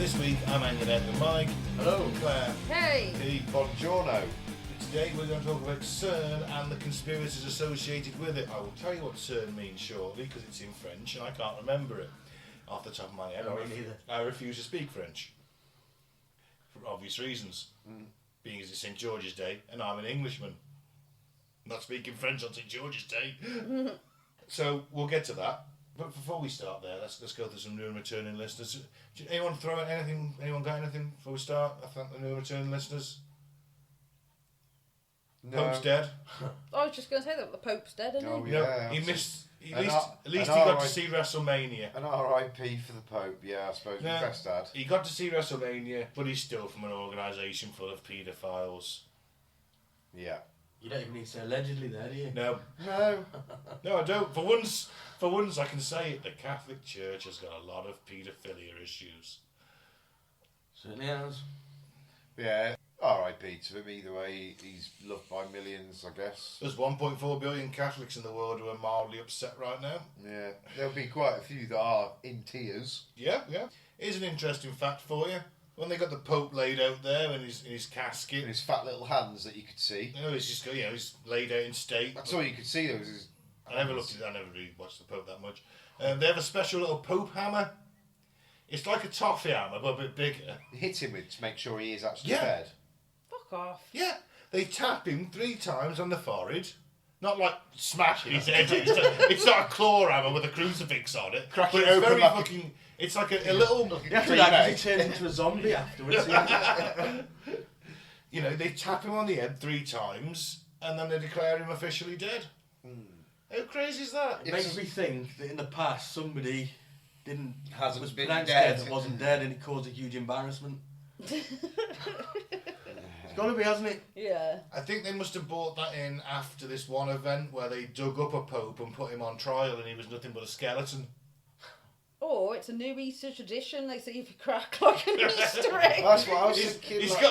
this week I'm hanging out with Mike. Hello. Claire. Hey! Hey, buongiorno. Today we're going to talk about CERN and the conspiracies associated with it. I will tell you what CERN means shortly because it's in French and I can't remember it off the top of my head. No, me neither. I refuse to speak French for obvious reasons. Being as it's St George's Day and I'm an Englishman. Not speaking French on St George's Day. So we'll get to that. But before we start there, let's go through some new and returning listeners. Anyone throw out anything? Anyone got anything before we start? I thank the new and returning listeners. No. Pope's dead. I was just going to say that the Pope's dead, isn't Oh, he? No, yeah, he missed. At An least he got to R.I.P. see WrestleMania. An R.I.P. for the Pope, yeah, I suppose. Yeah. Best dad. He got to see WrestleMania, but he's still from an organisation full of paedophiles. Yeah. You don't even need to say allegedly there, do you? No, No. no, I don't. For once, I can say it. The Catholic Church has got a lot of paedophilia issues. Certainly has. Yeah. R.I.P. to him either way. He's loved by millions, I guess. There's 1.4 billion Catholics in the world who are mildly upset right now. Yeah. There'll be quite a few that are in tears. Yeah. Here's an interesting fact for you. When they got the Pope laid out there in his casket, And his fat little hands that you could see. he's just he's laid out in state. That's all you could see, though, was his I never really watched the Pope that much. They have a special little Pope hammer. It's like a toffee hammer, but a bit bigger. hit him with to make sure he is actually Yeah. dead. Fuck off. Yeah, they tap him 3 times on the forehead. Not like smashing his head in. It's not a claw hammer with a crucifix on it. Crack but it it's open very like fucking... It's like a little... You have to like he turns into a zombie afterwards. they tap him on the head 3 times, and then they declare him officially dead. How crazy is that? It makes me think that in the past somebody Hasn't was been pronounced dead. dead that wasn't dead and it caused a huge embarrassment. It's got to be, hasn't it? Yeah. I think they must have brought that in after this one event where they dug up a Pope and put him on trial and he was nothing but a skeleton. Or it's a new Easter tradition. They say if you crack like an Easter egg. That's what I was thinking. He's like,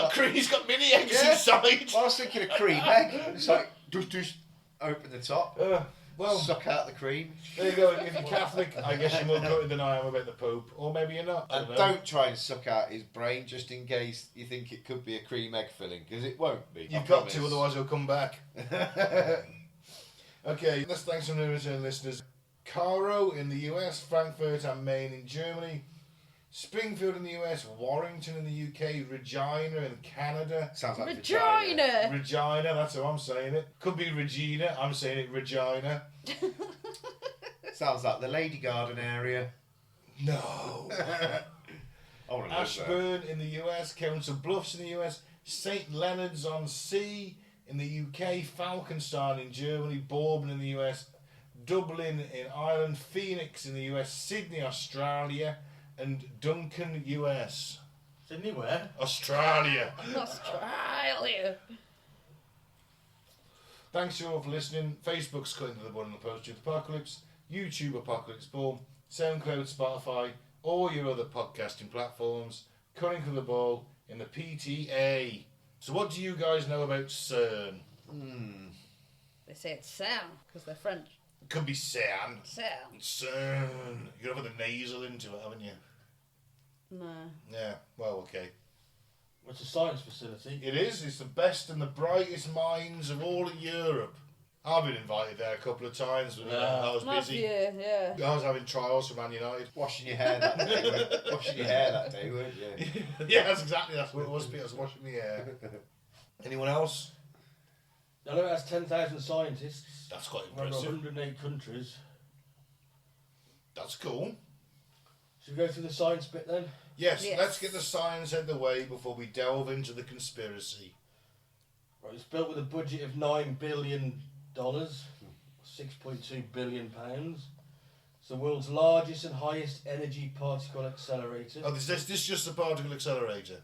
got mini eggs Yeah. inside. I was thinking a cream egg. It's like, just open the top, Well, suck out the cream. there you go. If you're Catholic, I guess you're more gutted than I am about the Pope. Or maybe you're not. I And don't know. don't try and suck out his brain just in case you think it could be a cream egg filling, because it won't be. You've got to, otherwise he'll come back. Okay, let's thank some new return listeners. Caro in the US, Frankfurt am Main in Germany, Springfield in the US, Warrington in the UK, Regina in Canada. Sounds like Vagina. Regina, that's how I'm saying it. Could be Regina, I'm saying it Regina. Sounds like the Lady Garden area. No. I want to live there. Ashburn in the US, Council Bluffs in the US, St Leonard's on Sea in the UK, Falkenstein in Germany, Bourbon in the US, Dublin in Ireland, Phoenix in the US, Sydney, Australia, and Duncan, US. Sydney where? Australia. Australia. Thanks you all for listening. Facebook's Cutting to the Bun and the Post-Truth Apocalypse, YouTube Apocalypse Ball, SoundCloud, Spotify, all your other podcasting platforms, Cutting to the Ball in the PTA. So what do you guys know about CERN? They say it's sound because they're French. It could be CERN. Sound. CERN. You're going to put the nasal into it, haven't you? No. Yeah, well, okay. It's a science facility. It is. It's the best and the brightest minds of all of Europe. I've been invited there a couple of times, but I was Last busy. year, yeah. I was having trials for Man United. Washing your hair that day, weren't you? Yeah, that's what it was, Peter. I was washing my hair. Anyone else? I know it has 10,000 scientists. That's quite Around impressive. 108 countries. That's cool. Should we go through the science bit then? Yes, Yes. let's get the science out of the way before we delve into the conspiracy. Right, it's built with a budget of $9 billion, £6.2 billion. It's the world's largest and highest energy particle accelerator. Oh, this just a particle accelerator.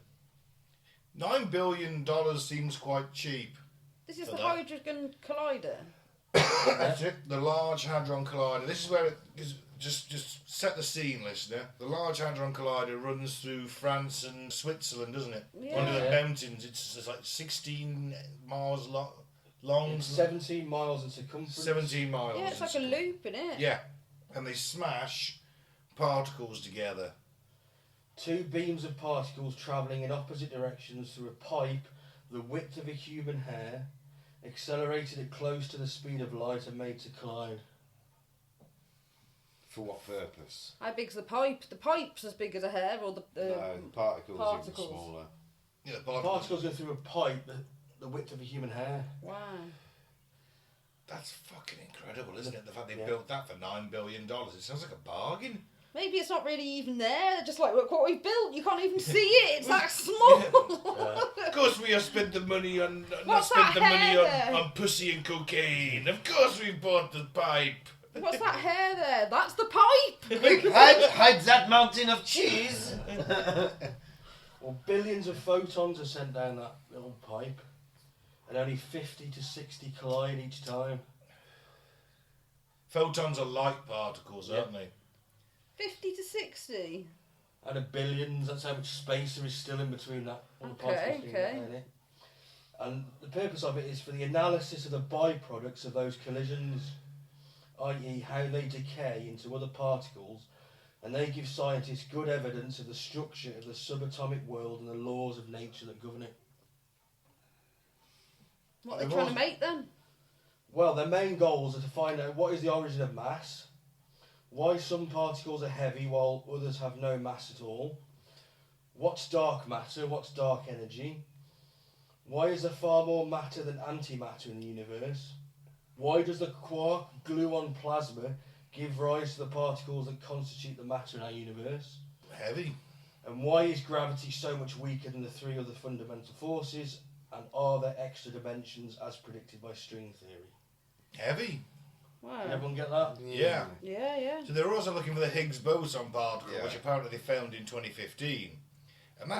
$9 billion seems quite cheap. This is For the that. Hydrogen Collider. That's it. The Large Hadron Collider. This is where it is. Just set the scene, listener. The Large Hadron Collider runs through France and Switzerland, doesn't it? Yeah. Under the mountains. It's like 16 miles long. It's 17 miles in circumference. 17 miles. Yeah, it's like a loop, isn't it? Yeah. And they smash particles together. Two beams of particles travelling in opposite directions through a pipe the width of a human hair, accelerated at close to the speed of light, are made to collide. For what purpose? How big's the pipe? The pipe's as big as a hair, or the No, the particles are even particles. smaller. Yeah, The particles go through a pipe the width of a human hair. Wow. That's fucking incredible, isn't it? The fact they Yeah. built that for $9 billion. It sounds like a bargain. Maybe it's not really even there. They're just like, look what we've built. You can't even see it. It's that small. Of course we have spent the money on What's not spent that the money hair there? on pussy and cocaine. Of course we bought the pipe. What's that hair there? That's the pipe. Quick, hide that mountain of cheese! Well, billions of photons are sent down that little pipe, and only 50 to 60 collide each time. Photons are light particles, aren't they? 50 to 60. Out of billions, that's how much space there is still in between that. All the Okay, particles being okay. down it. And the purpose of it is for the analysis of the byproducts of those collisions, i.e. how they decay into other particles, and they give scientists good evidence of the structure of the subatomic world and the laws of nature that govern it. What are they They've trying to also- make then? Well, their main goals are to find out what is the origin of mass, why some particles are heavy while others have no mass at all, what's dark matter, what's dark energy, why is there far more matter than antimatter in the universe, why does the quark gluon plasma give rise to the particles that constitute the matter in our universe, Heavy. and why is gravity so much weaker than the three other fundamental forces, and are there extra dimensions as predicted by string theory? Heavy. Wow. Can everyone get that? Yeah. Yeah, yeah. So they're also looking for the Higgs boson particle, Yeah. which apparently they found in 2015. And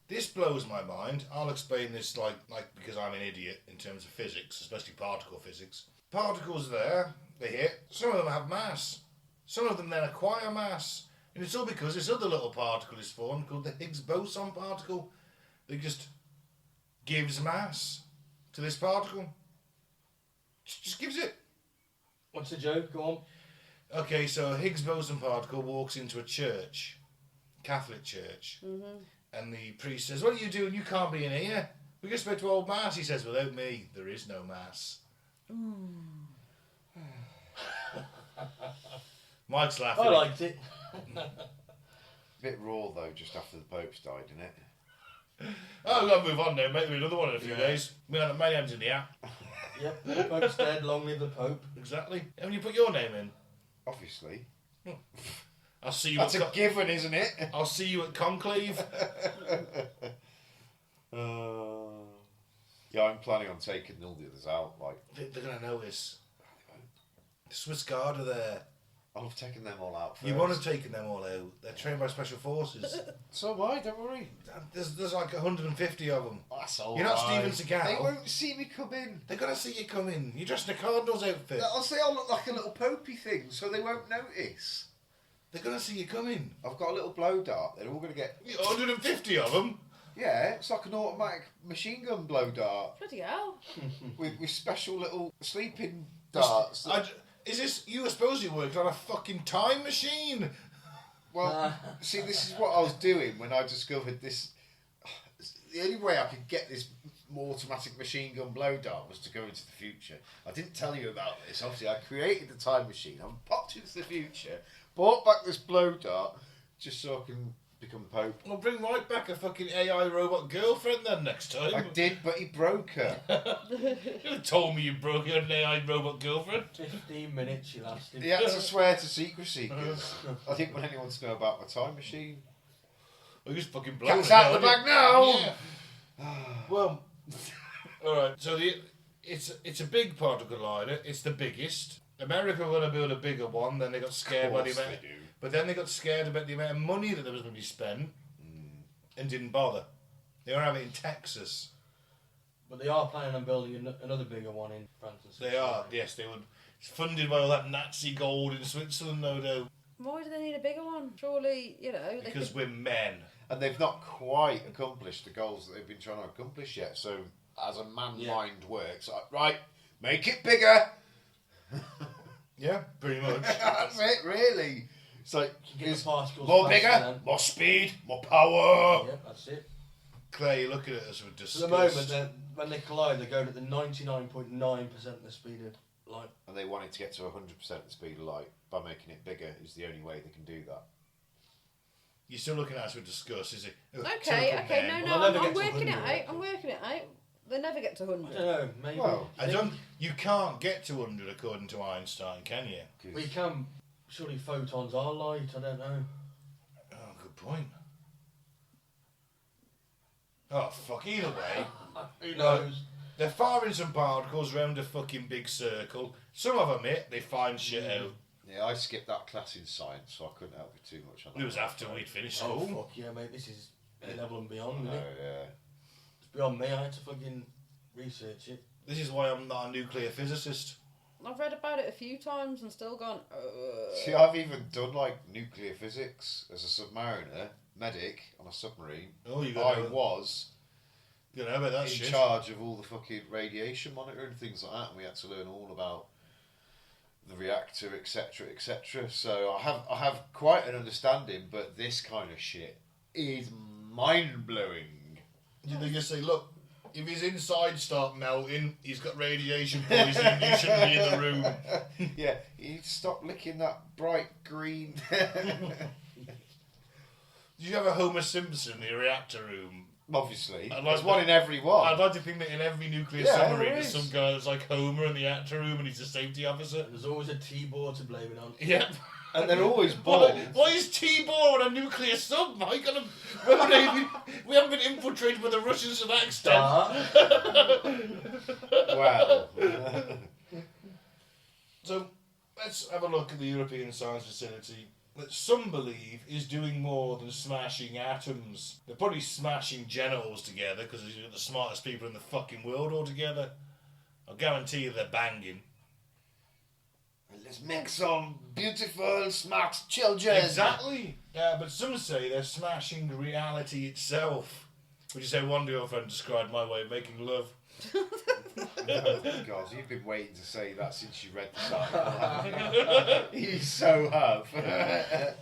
this blows my mind. I'll explain this like because I'm an idiot in terms of physics, especially particle physics. Particles there, they hit. Some of them have mass. Some of them then acquire mass. And it's all because this other little particle is formed called the Higgs boson particle. That just gives mass to this particle. Just gives it. What's the joke? Go on. Okay, so a Higgs boson particle walks into a church, Catholic church, and the priest says, "What are you doing? You can't be in here. We're just supposed to hold mass." He says, "Without me, there is no mass." Mike's laughing. I liked it. Bit raw though, just after the Pope's died, isn't it? Oh, we've got to move on now. Maybe another one in a few Yeah. days. My name's in the app. Yep, the Pope's dead, long live the Pope. Exactly. Haven't you put your name in? Obviously. I'll see you. That's at a given, isn't it? I'll see you at Conclave. Yeah, I'm planning on taking all the others out. Like, They're gonna notice. The Swiss Guard are there. I've taken them all out first. You want to have taken them all out. They're trained by special forces. So why? Don't worry. There's like 150 of them. That's all You're not right. Steven Seagal. They won't see me come in. They're gonna see you come in. You're dressed in a Cardinals outfit. I'll say I'll look like a little popey thing, so they won't notice. They're gonna see you come in. I've got a little blow dart. They're all going to get... 150 of them. Yeah, it's like an automatic machine gun blow dart Bloody hell. with special little sleeping darts. Is this you? Were supposed to work on a fucking time machine. Well, see, this is what I was doing when I discovered this. The only way I could get this automatic machine gun blow dart was to go into the future. I didn't tell you about this. Obviously, I created the time machine. I popped into the future, brought back this blow dart, just so I can become Pope. Well, bring right back a fucking AI robot girlfriend then next time. I did, but he broke her. You have told me you broke an AI robot girlfriend. 15 minutes she lasted. He had to swear to secrecy because I didn't want anyone to know about my time machine. Well, you just fucking blow Cat's it out the now, bag now. Yeah. Well, all right. So it's a big particle collider. It's the biggest. America were going to build a bigger one. Then they got scared by the Of course amount. they do. But then they got scared about the amount of money that there was going to be spent, and didn't bother. They were having it in Texas. But they are planning on building another bigger one in France and They are. Yes, they would. It's funded by all that Nazi gold in Switzerland, no doubt. Why do they need a bigger one? Surely, you know. They Because could... we're men. And they've not quite accomplished the goals that they've been trying to accomplish yet. So, as a man mind works, like, right, make it bigger. Yeah, pretty much. That's it, really. It's like, You get it's the particles more faster bigger, then. more speed, more power. Yeah, that's it. Claire, you're looking at us with So disgust. at the moment, when they collide, they're going at the 99.9% of the speed of light. And they wanted to get to 100% the speed of light by making it bigger is the only way they can do that. You're still looking at us with disgust, is it? Oh, Okay, typical okay, men. no, Well, they'll I'm never get to working it 100, out. I'm working it out. They never get to I 100. don't know, maybe. Well, I don't. You can't get to 100 according to Einstein, can you? Well, you can. Surely photons are light, I don't know. Oh, good point. Oh, fuck, either way. Who knows? They're firing some particles round a fucking big circle. Some of them hit, they find shit out. Yeah, I skipped that class in science, so I couldn't help you too much on that. It was after we'd finished Oh, school. fuck yeah, mate, this is a level and beyond, Oh, isn't it? yeah. It's beyond me, I had to fucking research it. This is why I'm not a nuclear physicist. I've read about it a few times and still gone. See, I've even done like nuclear physics as a submariner, medic on a submarine. Oh, you I got was you know about that in shit. charge of all the fucking radiation monitoring and things like that, and we had to learn all about the reactor, etc., etc. So I have quite an understanding, but this kind of shit is mind blowing. Did they just say, look, if his insides start melting, he's got radiation poisoning, you shouldn't be in the room. Yeah, you need to stop licking that bright green. Did you have a Homer Simpson in the reactor room? Obviously, I'd like there's one in every one. I'd like to think that in every nuclear Yeah, submarine there there's is. some guy that's like Homer in the reactor room and he's a safety officer. And there's always a T-board to blame it on. Yep. And they're always bald. Why is T-Bor on a nuclear sub, Mike? We haven't been infiltrated by the Russians to that extent. Wow. So let's have a look at the European Science Facility that some believe is doing more than smashing atoms. They're probably smashing genitals together because they're the smartest people in the fucking world all together. I'll guarantee you they're banging. Let's make some beautiful, smart children. Exactly. Yeah, but some say they're smashing reality itself. Would you say one girlfriend described my way of making love? Oh, God, you've been waiting to say that since you read the article. You so have.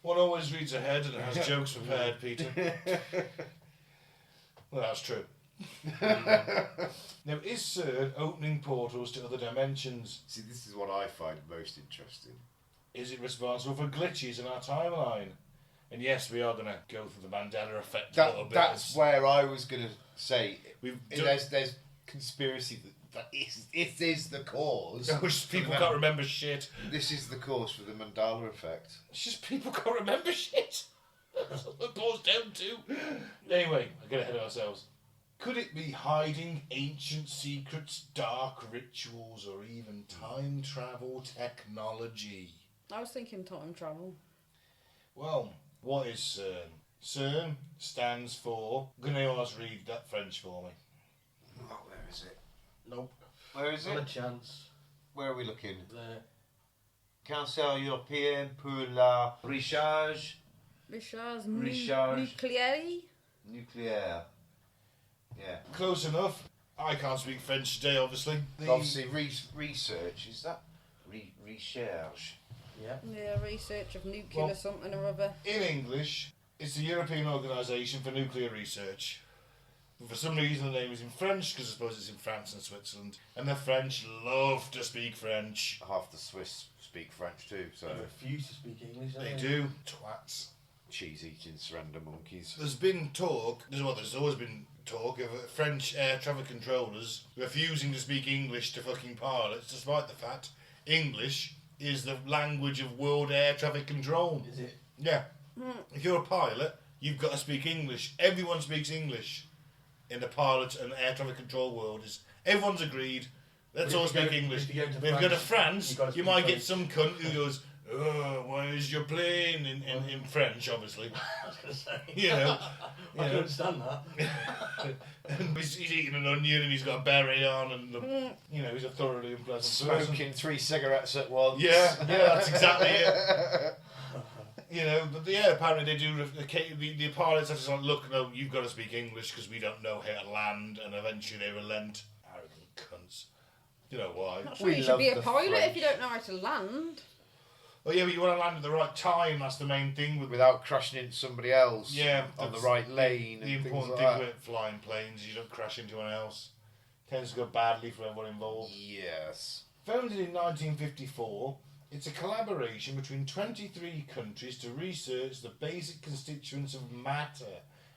One always reads ahead and has jokes prepared, Peter. Well, that's true. Now, is CERN opening portals to other dimensions? See, this is what I find most interesting. Is it responsible for glitches in our timeline? And yes, we are going to go through the Mandela effect a little bit. That's where I was going to say, We've there's conspiracy that it is the cause. Which people can't remember shit. This is the cause for the Mandela effect. It's just people can't remember shit. That's what it boils down to. Anyway, I get ahead of ourselves. Could it be hiding ancient secrets, dark rituals, or even time travel technology? I was thinking time travel. Well, what is CERN? CERN stands for... I'm going to ask read that French for me. Oh, where is it? Nope. Where is Not a it? chance. Where are we looking? There. Council Européen pour la recherche Recharge Recharge. nucléaire. nucléaire. Yeah. Close enough. I can't speak French today, obviously. Obviously, research, is that? Recherche. Yeah. Yeah, research of nuclear Well- something or other. In English, it's the European Organisation for Nuclear Research. But for some reason the name is in French, because I suppose it's in France and Switzerland. And the French love to speak French. Half the Swiss speak French too, so They refuse to speak English. don't They do. Twats. cheese-eating surrender monkeys. There's been talk, there's always been talk of French air traffic controllers refusing to speak English to fucking pilots, despite the fact English is the language of world air traffic control. Is it? Yeah. If you're a pilot, you've got to speak English. Everyone speaks English in the pilot and air traffic control world. Everyone's agreed. Let's But all if you speak go- English. if you go to But if you go to France, France, you've got to you speak might get French. some cunt who goes, "Oh, where's your plane?" in French, obviously. I was going to say. You know. I can understand that. And he's eating an onion and he's got a beret on and you know, he's a thoroughly unpleasant person. Smoking 3 cigarettes at once. Yeah, that's exactly it. You know, but yeah, apparently they do. The pilots have to like, look, no, you've got to speak English because we don't know how to land, and eventually they relent. Arrogant cunts. You know why? Not sure We you should love be a the pilot if you French. don't know how to land. Oh yeah, but you want to land at the right time. That's the main thing with without crashing into somebody else. Yeah, on the that's right lane. the and important things thing like with flying planes is you don't crash into anyone else. Tends to go badly for everyone that. involved. Yes. Founded in 1954, it's a collaboration between 23 countries to research the basic constituents of matter,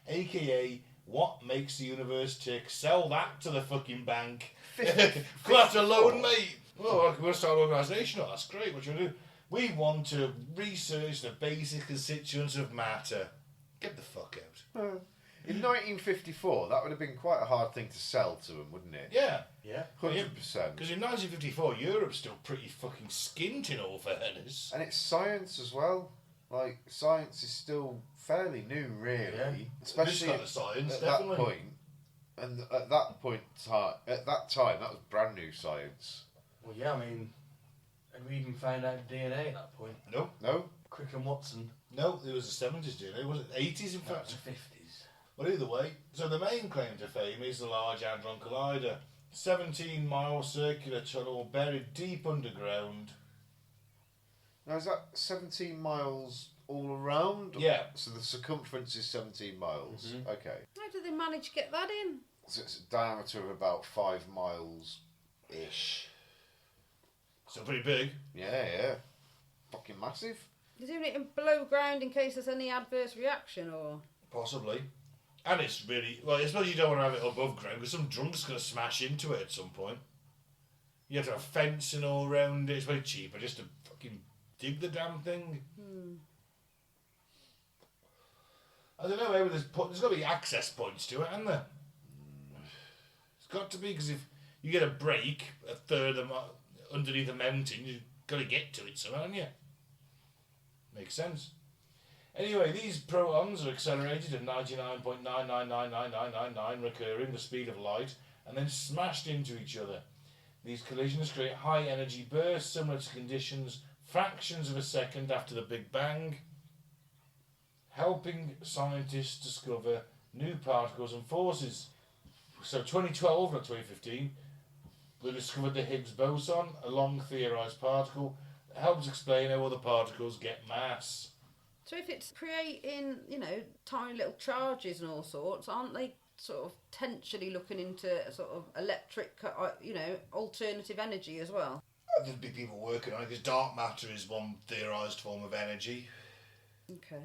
aka what makes the universe tick. Sell that to the fucking bank. That's a loan, mate. Oh, we'll start an organisation. Oh, that's great. What you want to do? We want to research the basic constituents of matter. Get the fuck out. In 1954, that would have been quite a hard thing to sell to them, wouldn't it? Yeah. Yeah. 100%. Because in 1954, Europe's still pretty fucking skint in all fairness. And it's science as well. Like, science is still fairly new, really. Yeah. Especially This kind of science, at definitely. that point. And at that point, at that time, that was brand new science. Well, yeah, I mean, and we even found out DNA at that point. No, No? Crick and Watson. no, it was the 70s, didn't it? Was it 80s, in That fact? was the 50s. Well, either way. So the main claim to fame is the Large Hadron Collider. 17-mile circular tunnel buried deep underground. Now, is that 17 miles all around? Yeah. So the circumference is 17 miles. Mhm. Okay. How did they manage to get that in? So it's a diameter of about 5 miles-ish. So pretty big. Yeah. Fucking massive. They're doing it in below ground in case there's any adverse reaction, or Possibly. And it's really... Well, I suppose you don't want to have it above ground because some drunk's going to smash into it at some point. You have to have fencing all around it. It's very cheaper just to fucking dig the damn thing. I don't know, maybe there's got to be access points to it, hasn't there? It's got to be, because if you get a break a third of underneath a mountain, you've got to get to it somehow, haven't you? Makes sense. Anyway, these protons are accelerated at 99.999999 recurring, the speed of light, and then smashed into each other. These collisions create high energy bursts similar to conditions fractions of a second after the Big Bang, helping scientists discover new particles and forces. So 2012, not 2015, they discovered the Higgs boson, a long theorised particle that helps explain how other particles get mass. so if it's creating, tiny little charges and all sorts, aren't they sort of potentially looking into sort of electric, alternative energy as well? There'd be people working on it because dark matter is one theorised form of energy. Okay.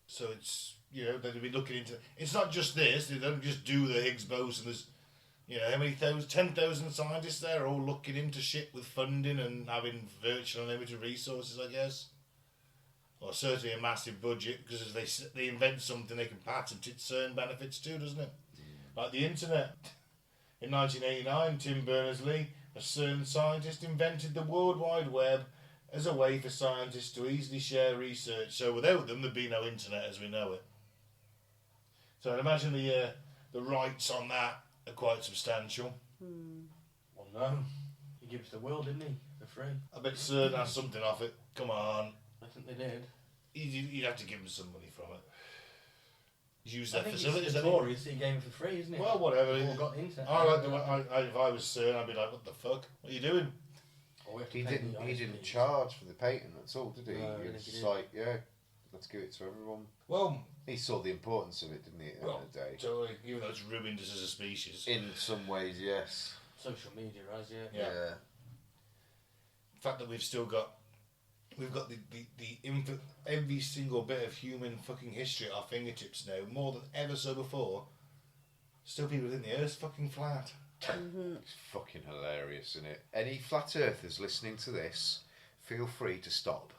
So it's, they'd be looking into... It's not just this, they don't just do the Higgs boson. There's, how many 10,000 scientists there are all looking into shit with funding and having virtual unlimited resources, I guess. Or certainly a massive budget, because if they invent something they can patent it, CERN benefits too, doesn't it? Like the internet. In 1989, Tim Berners-Lee, a CERN scientist, invented the World Wide Web as a way for scientists to easily share research. So without them, there'd be no internet as we know it. So I'd imagine the rights on that are quite substantial. Well, no. He gives the world, didn't he? For free. I bet CERN has something off it. Come on. I think they did. You'd have to give him some money from it. Use I their think facilities. it's the Tories that he gave it for free, isn't it? Well, whatever. They've all got the internet. If I was CERN, I'd be like, what the fuck? What are you doing? Oh, we have to He pay didn't. the He honest didn't fees. charge for the patent. That's all, did he? No, I He don't was think he just did. like, yeah, let's give it to everyone. Well, He saw the importance of it, didn't he? At the end of the day. totally. Even though it's ruined us as a species. In some ways, yes. Social media has, yeah. Yeah. The fact that we've got every single bit of human fucking history at our fingertips now, more than ever so before. Still people think the Earth's fucking flat. It's fucking hilarious, isn't it? Any flat earthers listening to this, feel free to stop.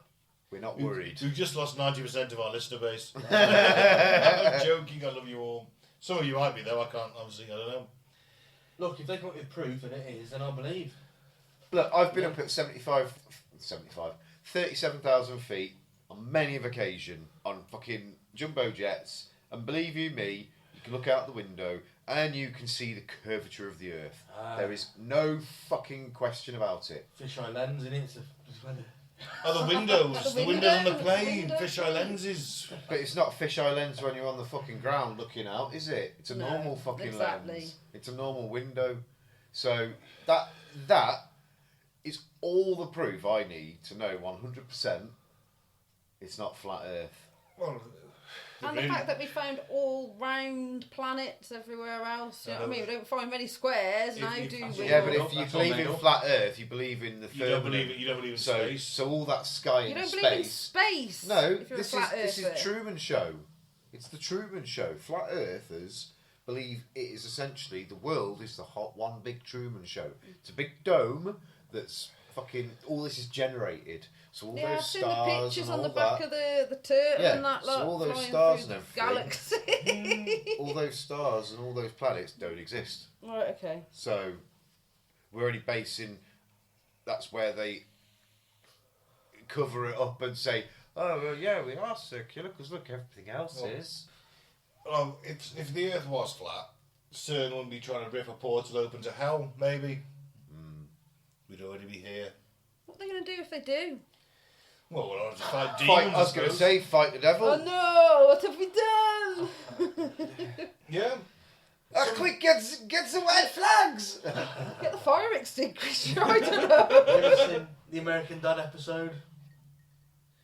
We're not worried. We've just lost 90% of our listener base. I'm joking, I love you all. Some of you might be though, I can't, obviously, I don't know. Look, if they come up with proof that it is, then I'll believe. Look, I've been up at 37,000 feet on many of occasion on fucking jumbo jets, and believe you me, you can look out the window and you can see the curvature of the Earth. There is no fucking question about it. Fisheye lens in it. Oh, the windows. the windows on the plane. window. Fisheye lenses. But it's not a fisheye lens when you're on the fucking ground looking out, is it? It's a No, normal fucking exactly. lens. It's a normal window. So that is all the proof I need to know 100% it's not flat Earth. Well, And the fact that we found all round planets everywhere else. You know what I mean? We don't find many squares now, do we? Yeah, but if you That's believe all in made up. flat Earth, you believe in the you don't believe firmament. it. You don't believe in So, space. so all that sky You and don't space. believe in space? No, if you're this a flat is earther. Truman Show. It's the Truman Show. Flat Earthers believe it is essentially the world is the hot one big Truman Show. It's a big dome that's fucking all this is generated. So all Yeah, I've those seen the stars pictures and on all the back that, of the turtle Yeah, and that so lot all those flying stars through and the everything. galaxy. all those stars and all those planets don't exist. Right, okay. So we're only basing. That's where they cover it up and say, "Oh well, yeah, we are circular because look, everything else Well, is." Well, if the Earth was flat, CERN wouldn't be trying to rip a portal open to hell. Maybe we'd already be here. What are they going to do if they do? Well, we'll have to fight demons. I was going to suppose. say, fight the devil. Oh no! What have we done? Yeah. Quick, get some white flags. Get the fire extinguisher. I don't know. Have you ever seen the American Dad episode?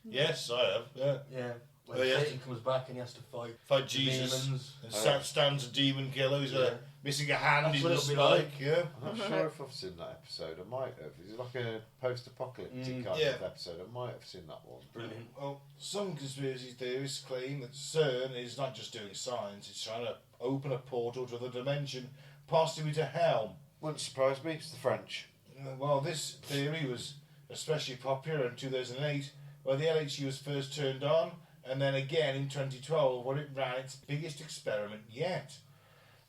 Yes, I have. Yeah. Yeah. When Oh, yeah. Satan comes back and he has to fight Fight the Jesus. demons. And stands a demon killer who's Yeah. missing a hand That's in what the it'll be spike. like. Yeah. I'm not sure if I've seen that episode. I might have. Is it like a post-apocalyptic kind Yeah. of episode? I might have seen that one. Brilliant. Well, some conspiracy theorists claim that CERN is not just doing science; it's trying to open a portal to another dimension, possibly to hell. Wouldn't surprise me. It's the French. Well, this theory was especially popular in 2008, where the LHC was first turned on, and then again in 2012, when it ran its biggest experiment yet.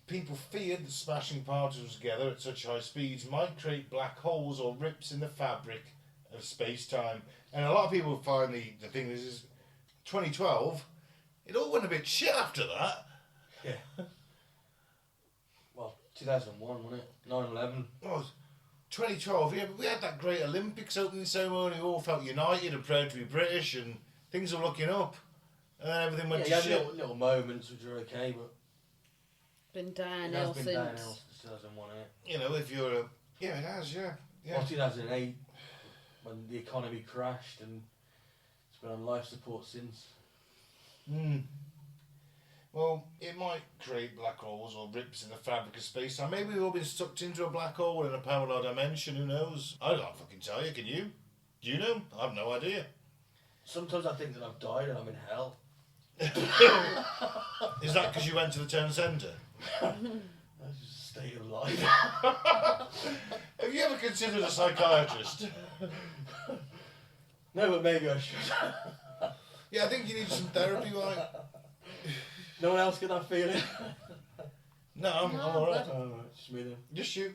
People feared that smashing particles together at such high speeds might create black holes or rips in the fabric of space-time. And a lot of people find the thing is 2012, it all went a bit shit after that. Yeah. Well, 2001, wasn't it? 9/11. Well, 2012, yeah, we had that great Olympics opening ceremony. We all felt united and proud to be British, and things were looking up. And then everything went Yeah, to you had shit. little moments which are okay, but Been it downhill has been since. downhill since 2001, innit? You know, if you're a... Yeah, it has, yeah. Well, 2008, when the economy crashed and it's been on life support since. Well, it might create black holes or rips in the fabric of space. Now, maybe we've all been sucked into a black hole in a parallel dimension, who knows? I can't fucking tell you, can you? Do you know? I have no idea. Sometimes I think that I've died and I'm in hell. Is that because you went to the town centre? That's just a state of life. Have you ever considered a psychiatrist? No, but maybe I should. Yeah, I think you need some therapy, right? No one else get that feeling? No, I'm alright. Oh, just me then. Just you.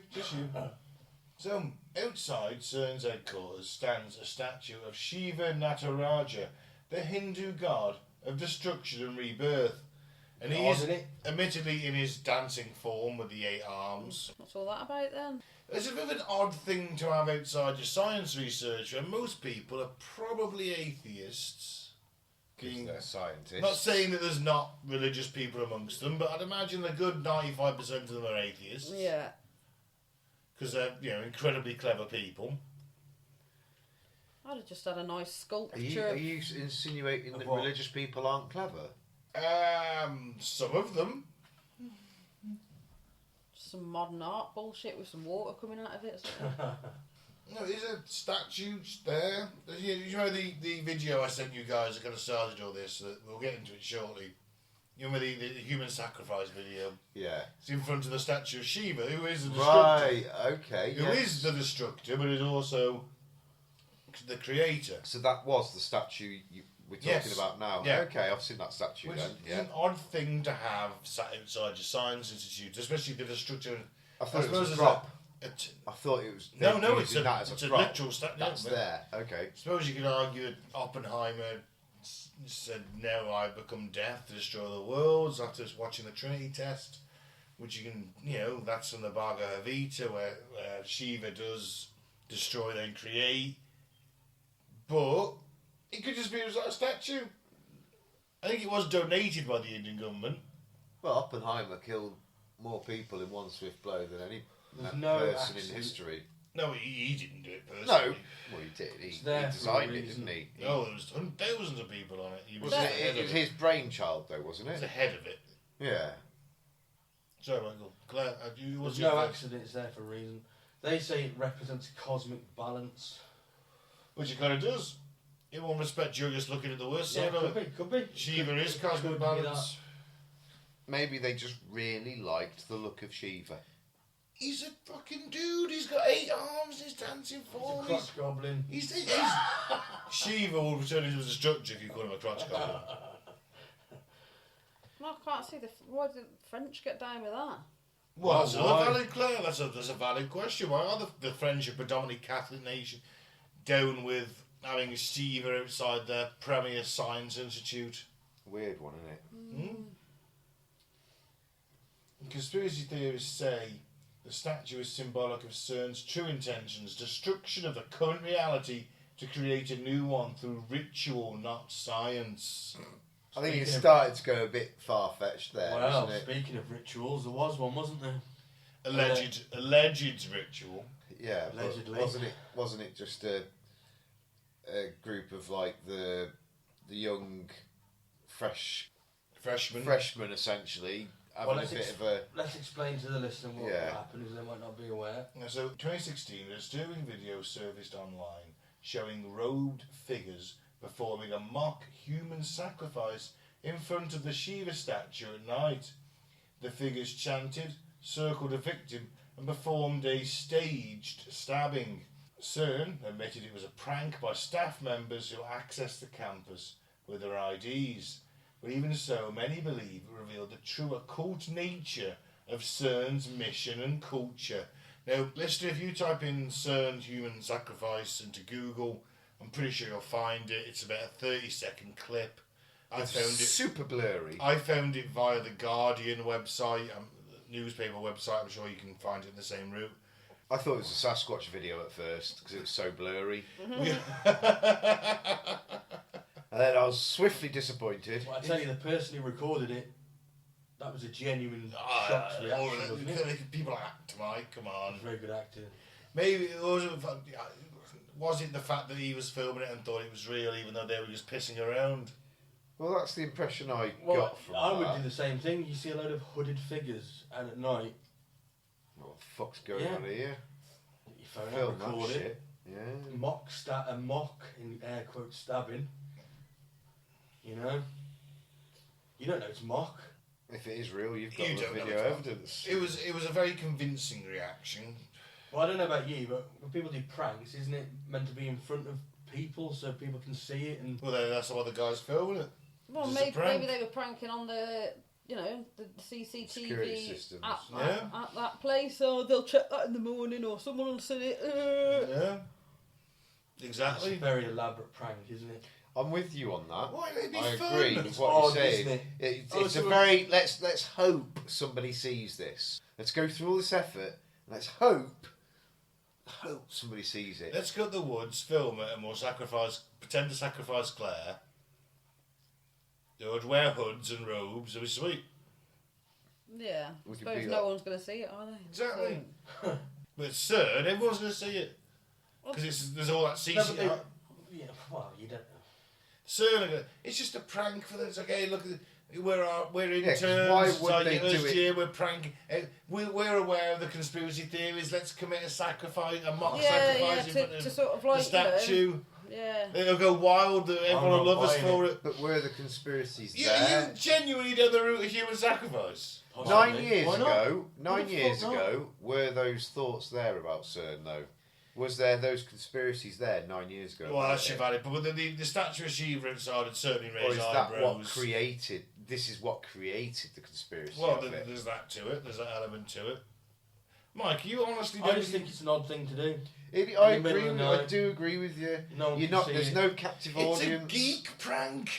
So, outside CERN's headquarters stands a statue of Shiva Nataraja, the Hindu god of destruction and rebirth. And he Odd, is isn't it? admittedly in his dancing form with the 8 arms. What's all that about then? It's a bit of an odd thing to have outside your science research, and most people are probably atheists. Because they're scientists. Not saying that there's not religious people amongst them, but I'd imagine a good 95% of them are atheists. Yeah. Because they're, incredibly clever people. I'd have just had a nice sculpture. Are you insinuating that What? religious people aren't clever? Some of them. Some modern art bullshit with some water coming out of it. Or something. No, there's a statue there. You know the video I sent you guys that kind of started all this? We'll get into it shortly. You remember the human sacrifice video? Yeah. It's in front of the statue of Shiva, who is the destructor. Right, okay. Who is the destructor, but is also the creator. So that was the statue we're talking Yes. about now. Yeah. Okay, I've seen that statue Which then. is Yeah. an odd thing to have sat outside your science institute, especially the destructor. I thought it was a there's prop. a I thought it was. No, them it's using that as it's a a prop. literal statue. That's there. Okay. Suppose you could argue that Oppenheimer said, "No, I become death to destroy the worlds," after watching the Trinity test, which you can, that's from the Bhagavad Gita, where Shiva does destroy then create. But it could just be a statue. I think it was donated by the Indian government. Well, Oppenheimer killed more people in one swift blow than any There's no person in accident. history. No, he didn't do it personally. No. Well, he did. He It's there for a designed it, reason. didn't he? No, there was thousands of people on it. He was Wasn't the head it was of it. his brainchild, though, wasn't He was it? the head of it. Yeah. Sorry, Michael. Claire, what's There's your no thoughts? accident, it's there for a reason. They say it represents cosmic balance. Which it kind of does. In one respect, you're just looking at the worst Yeah, side of it. could be. Shiva is cosmic Could be balance. Maybe they just really liked the look of Shiva. He's a fucking dude. He's got 8 arms. He's dancing He's for a me. crotch goblin. He's Shiva will return into a structure if you call him a crotch goblin. Well, I can't see why did the French get down with that? Well, that's why? a valid, Claire. That's a valid question. Why are the French, a predominantly Catholic nation, down with having Shiva outside their premier science institute? Weird one, isn't it? Conspiracy theorists say the statue is symbolic of CERN's true intentions, destruction of the current reality to create a new one through ritual, not science. I think it Speaking of- started to go a bit far-fetched there, Well, isn't it? speaking of rituals, there was one, wasn't there? Alleged ritual. Yeah, Allegedly. but wasn't it just a group of like the young freshmen essentially having Well, a bit of a Let's explain to the listener what Yeah. happened, because they might not be aware. So, 2016, a disturbing video surfaced online showing robed figures performing a mock human sacrifice in front of the Shiva statue at night. The figures chanted, circled a victim, and performed a staged stabbing. CERN admitted it was a prank by staff members who accessed the campus with their IDs. But even so, many believe it revealed the true occult nature of CERN's mission and culture. Now, listener, if you type in CERN human sacrifice into Google, I'm pretty sure you'll find it. It's about a 30-second clip. I it's found it. super blurry. I found it via the Guardian website, newspaper website. I'm sure you can find it in the same route. I thought it was a Sasquatch video at first because it was so blurry, and then I was swiftly disappointed. Well, I tell you, the person who recorded it, that was a genuine shocked reaction, wasn't it? People act, Mike. Come It on. was very good acting. Maybe it was it the fact that he was filming it and thought it was real, even though they were just pissing around. Well, that's the impression I Well, got from I that. would do the same thing. You see a load of hooded figures, and at night, What the fuck's going Yeah. on here? you phone Film up, that record it, shit. Yeah. a mock in air quotes stabbing. You know, you don't know it's mock. If it is real, you've got You the don't know video it's not. evidence. It was a very convincing reaction. Well, I don't know about you, but when people do pranks, isn't it meant to be in front of people so people can see it? And Well, that's why the guy's filming it. Well, It's a maybe prank. they were pranking on the Security CCTV systems. at that place, or they'll check that in the morning, or someone will see it. Yeah. it's Exactly. a very elaborate prank, isn't it? I'm with you on that. Why would it be I fun? agree with It's what odd, you're saying. isn't it? It's a so- very let's hope somebody sees this. Let's go through all this effort. Let's hope somebody sees it. Let's go to the woods, film it, and we'll pretend to sacrifice Claire. They would wear hoods and robes. It was sweet. Yeah, I We could suppose be no that. one's going to see it, are they? Exactly. So- But CERN, everyone's going to see it. Because there's all that No, CC. but yeah, well, you don't know. CERN, it's just a prank for them. It's okay, look, we're Yeah, 'cause interns. why It's would like they first do it? year, we're pranking. We're aware of the conspiracy theories. Let's commit a mock yeah, sacrifice in front to of sort of the like, statue. yeah. It'll go wild. Everyone will not love us buying for it. But were the conspiracies You there? genuinely down the route of human sacrifice. Nine Possibly. years Why not? ago, Why the fuck not? were those thoughts there about CERN though? Was there those conspiracies there 9 years ago? Well, about that's it? valid. But the statue of Shiva inside would certainly Or raise is that eyebrows. what created? This is what created the conspiracy. Well, of it. there's that to it. There's that element to it. Mike, you honestly I don't just think it's an odd thing to do. I in the middle agree. of the I night. do agree with you. No one You're can not. see There's it. no captive It's audience. a geek prank.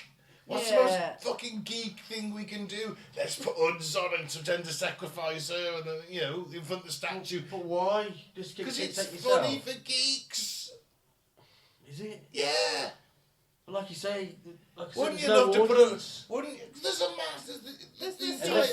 What's Yeah. the most fucking geek thing we can do? Let's put hoods on and pretend to sacrifice her, and in front of the statue. But why? Just Because take it's yourself. funny for geeks. Is it? Yeah. But like you say, like I said, Wouldn't there's you no love to put audience. there's a mass. Unless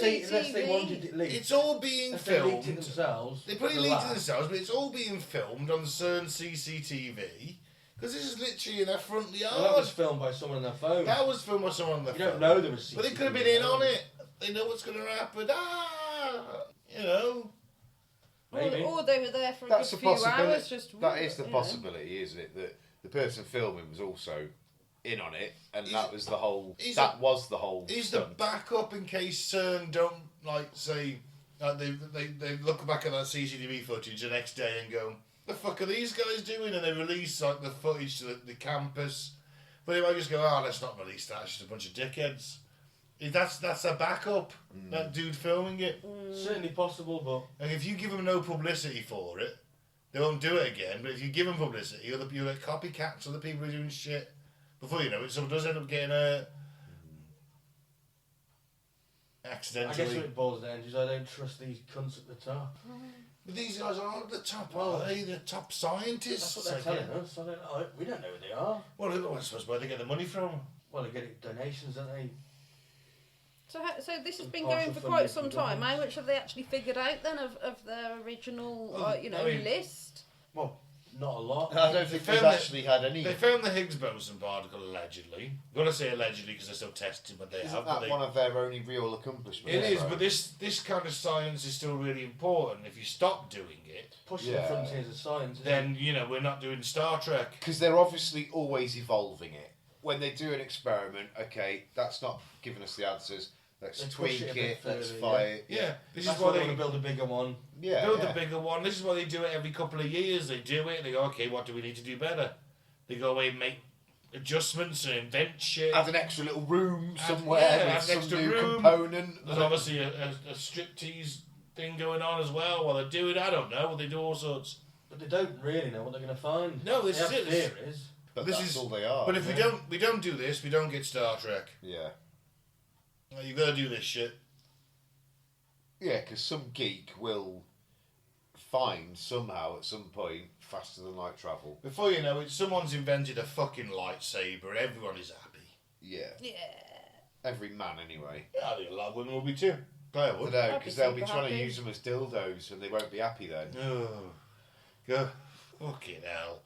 they wanted it leaked. It's all being Unless they leaked it filmed. themselves. They probably the leaked it lab. themselves, but it's all being filmed on CERN CCTV because this is literally in their front yard. Well, that was filmed by someone on their phone. That was filmed by someone on their You phone. don't know there was. But they could have been in on it. They know what's going to happen. You know. Maybe. Or they were there for a That's good a few possibility. hours. Just That is the you know. possibility, isn't it? That the person filming was also in on it, and He's- that was the whole. he's That a- was the whole. He's the stunt. backup in case CERN don't say they look back at that CCTV footage the next day and go, the fuck are these guys doing? And they release like the footage to the campus, but they might just go, let's not release that. It's just a bunch of dickheads. That's a backup. That dude filming it. Certainly possible, but And if you give them no publicity for it, they won't do it again. But if you give them publicity, you'll get copycats, other people who are doing shit. Before you know it, someone does end up getting I guess accidentally. what it boils down to is I don't trust these cunts at the top. But these guys aren't the top, Well, are they? The top scientists. That's what they're telling us. We don't know who they are. Well, I suppose where they get the money from. Well, they get donations, don't they? So this has been Partial going for funding quite from some time. governments. How much have they actually figured out then of their original, Well, I mean- list? Well, not a lot. I don't think They they've found actually had any. They found the Higgs boson particle allegedly. I'm going to say allegedly because they're still testing what they Isn't have. that but they, one of their only real accomplishments? it is, though? but this kind of science is still really important. If you stop doing it, Pushing Yeah. the frontiers of science. isn't then we're not doing Star Trek. Because they're obviously always evolving it. When they do an experiment, okay, that's not giving us the answers. Let's They push tweak it a bit it. Let's further, fire it. Yeah, this That's is why why they they want to build a bigger one. Yeah, build yeah. the bigger one. This is why they do it every couple of years. They do it. They go, okay, what do we need to do better? They go away and make adjustments and invent shit. Add an extra little room Add- somewhere yeah, add with an some extra new room. component. There's obviously a striptease thing going on as well while they're doing it. I don't know. They do all sorts. But they don't really know what they're going to find. No, this they is have it. theories. But this that's is- all they are. But if yeah. we don't do this, we don't get Star Trek. Yeah. Like, you got to do this shit. Yeah, because some geek will find somehow at some point faster than light travel. Before you know it, someone's invented a fucking lightsaber. Everyone is happy. Yeah. Yeah. Every man, anyway. Yeah, I think a lot of women will be too. Claire I would. know, I'd be because they'll be super trying to happy. use them as dildos and they won't be happy then. Oh, go. Fucking hell.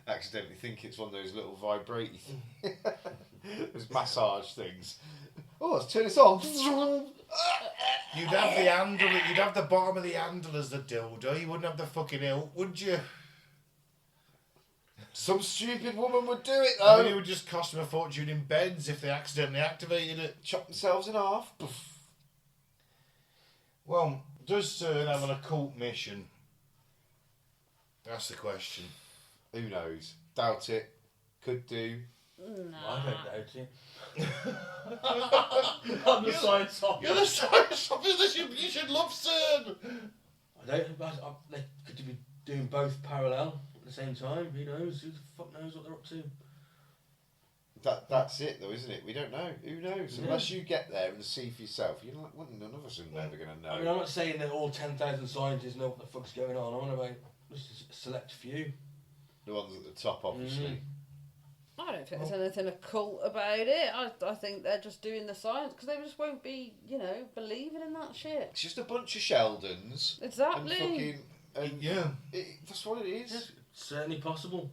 Accidentally think it's one of those little vibrate those massage things. Oh, let's turn this on. You'd have the handle. You'd have the bottom of the handle as the dildo. You wouldn't have the fucking hilt, would you? Some stupid woman would do it I mean, it though. would just cost them a fortune in beds if they accidentally activated it. Chop themselves in half. Poof. Well, does CERN have an occult mission? That's the question. Who knows? Doubt it. Could do. I don't doubt it. I'm the science officer. You're the science officer. You should love CERN. They could be doing both parallel at the same time. Who knows? Who the fuck knows what they're up to? That's it though, isn't it? We don't know. Who knows? Yeah. Unless you get there and see for yourself, you're not. None of us are never going to know. I mean, I'm not saying that all 10,000 scientists know what the fuck's going on. I'm on about just a select few. The ones at the top, obviously. I don't think there's anything occult about it. I think they're just doing the science because they just won't be, believing in that shit. It's just a bunch of Sheldons. Exactly. And fucking. And Yeah. that's what it is. It's certainly possible.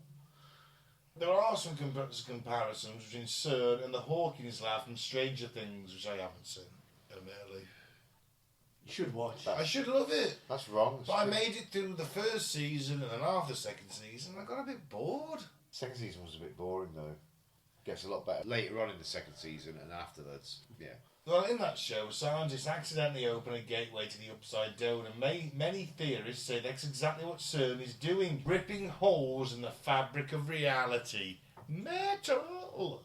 There are some comparisons between CERN and the Hawkins lab from Stranger Things, which I haven't seen, admittedly. You should watch. I should love it. That's wrong. But I made it through the first season and then half the second season, I got a bit bored. Second season was a bit boring though. Gets a lot better later on in the second season and afterwards. Yeah. Well, in that show, scientists accidentally open a gateway to the Upside Down, and many theorists say that's exactly what CERN is doing, ripping holes in the fabric of reality. Metal!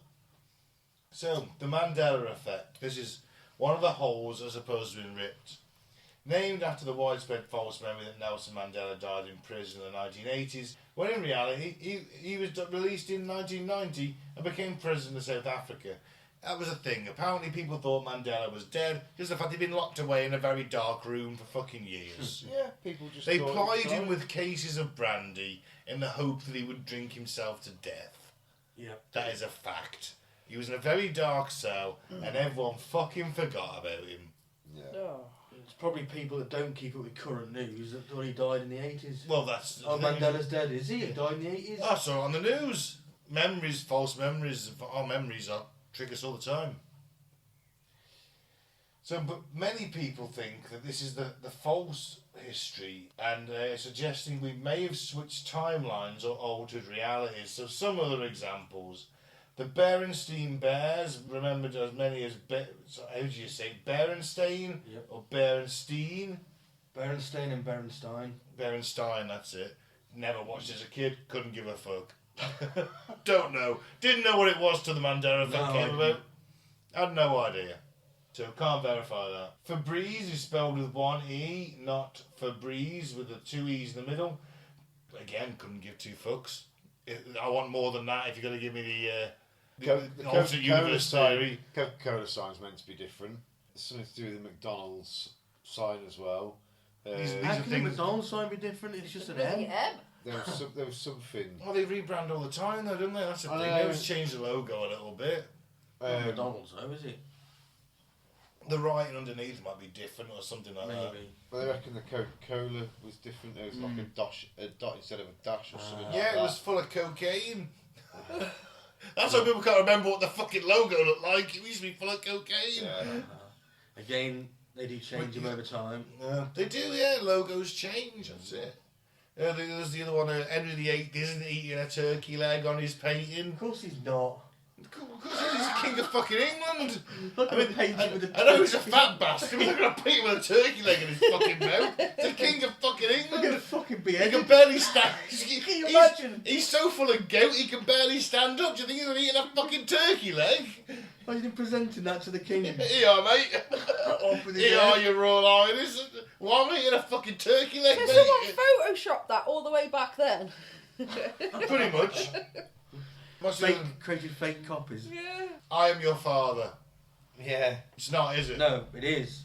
So, the Mandela effect. This is one of the holes as opposed to being ripped. Named after the widespread false memory that Nelson Mandela died in prison in the 1980s, when in reality he was released in 1990 and became president of South Africa. That was a thing. Apparently people thought Mandela was dead because of the fact he'd been locked away in a very dark room for fucking years. Yeah, people just. They thought plied he him died. with cases of brandy in the hope that he would drink himself to death. Yeah. That is a fact. He was in a very dark cell and everyone fucking forgot about him. Yeah. Oh. It's probably people that don't keep up with current news that thought he died in the 80s. Well, that's... Oh, Mandela's dead, is he? He died in the 80s? I saw it on the news. Memories, false memories, our memories trick us all the time. So, but many people think that this is the false history and suggesting we may have switched timelines or altered realities. So some other examples. The Berenstain Bears, remembered as many as... how do you say? Berenstain? Yep. Or Berenstein? Berenstain and Berenstein. Berenstein, that's it. Never watched as a kid, couldn't give a fuck. Don't know. Didn't know what it was till the Mandela effect came about. Had no idea. So can't verify that. Febreze is spelled with one E, not Febreze with the two E's in the middle. Again, couldn't give two fucks. I want more than that if you're going to give me the alternate universe theory. Coca-Cola sign's meant to be different. There's something to do with the McDonald's sign as well. These How are can the things... McDonald's sign be different? It's just an Bloody M. M. There was something. Oh, they rebrand all the time though, don't they? That's the I thing. know. They always change the logo a little bit. McDonald's, though, is it? The writing underneath might be different or something like that. Maybe. But they reckon the Coca-Cola was different. There was like a dot instead of a dash or something. Yeah, like it that. was full of cocaine. That's why people can't remember what the fucking logo looked like. It used to be full of cocaine. Yeah. Again, they do change them over time. They do, yeah. Logos change. That's it. There's the other one. Henry VIII isn't eating a turkey leg on his painting. Of course he's not. Because he's the king of fucking England. Look at the painting with the I know he's a fat bastard, but they're going to paint him with a turkey leg in his fucking mouth. The king of fucking Look at the England. fucking He beheaded. can barely stand. Can you imagine? He's so full of gout he can barely stand up. Do you think he's eating a fucking turkey leg? Imagine presenting that to the king. Here you are, mate. Off with his Here head. are your Royal Highness. Why am I eating a fucking turkey leg, So mate? someone photoshopped that all the way back then. Pretty much. What's the other- Created fake copies. Yeah. I am your father. Yeah. It's not, is it? No, it is.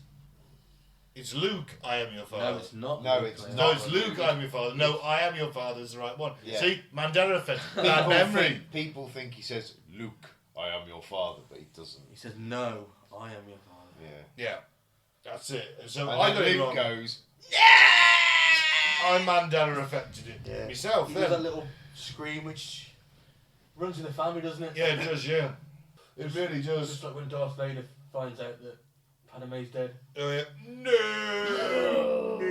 It's Luke, I am your father. No, it's not. No, Luke, it's Claire. No, it's Luke, I am your father. No, I am your father is the right one. Yeah. See, Mandela effect. Bad memory. People think he says, Luke, I am your father, but he doesn't. He says, no, I am your father. Yeah. Yeah, that's it. So And I then got it Luke wrong. goes, I Mandela affected it Yeah. myself. He does that Then. little scream which runs in the family, doesn't it? Yeah, it does. Yeah, it really does. Just like when Darth Vader finds out that Padme's dead. Oh yeah. No.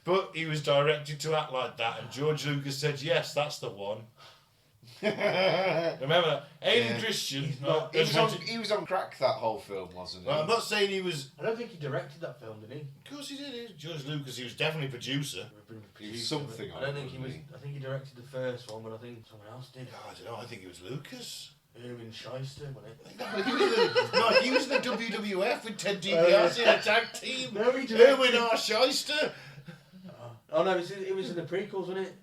But he was directed to act like that, and George Lucas said, "Yes, that's the one." Remember that? Aiden Yeah. Christian. He's not- he was on crack that whole film, wasn't he? Well, I'm not saying he was. I don't think he directed that film, did he? Of course he did. George Lucas. He was definitely producer. He was something I on don't it, think he was. wasn't I think he directed the first one, but I think someone else did. I don't know. I think it was Lucas. Erwin Shyster, wasn't it? He was in the WWF with Ted DiBiase in a tag team. No, he directed. Erwin R. Shyster. Oh no, it was in the prequels, wasn't it?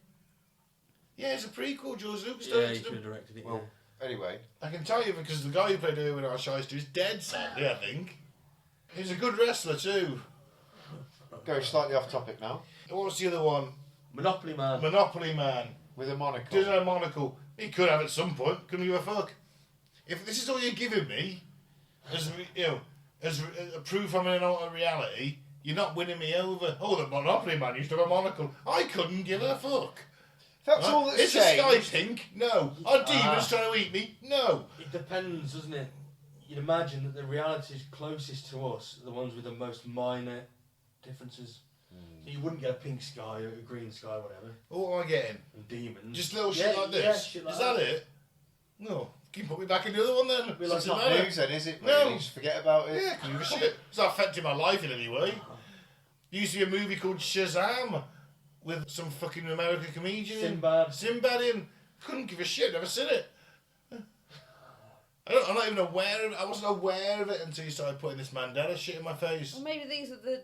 Yeah, it's a prequel. George Lucas Yeah, he directed should him. have directed it. Well, Anyway, I can tell you because the guy who played Erwin R. Shyster is dead, sadly, I think. He was a good wrestler too. go slightly off topic now. What's the other one? Monopoly Man. Monopoly Man. With a monocle. Doesn't have a monocle. He could have at some point. Couldn't give a fuck. If this is all you're giving me, as a proof I'm in an alternate reality, you're not winning me over. Oh, the Monopoly Man used to have a monocle. I couldn't give a fuck. That's Right? all that's Is the sky changed. pink? No. Are demons trying to eat me? No. It depends, doesn't it? You'd imagine that the realities closest to us are the ones with the most minor differences. So you wouldn't get a pink sky or a green sky, whatever. What am I getting? And demons. Just little Yeah, shit like this? yeah, shit like Is that it? No. Can you put me back in the other one then? Well, it's Doesn't not matter. news then, is it? No. Really? Just forget about it. Yeah, can give a shit. It's not affecting my life in any way. There used to be a movie called Shazam with some fucking American comedian Sinbad in. Couldn't give a shit, never seen it. I'm not even aware of it. I wasn't aware of it until you started putting this Mandela shit in my face. Well, maybe these are the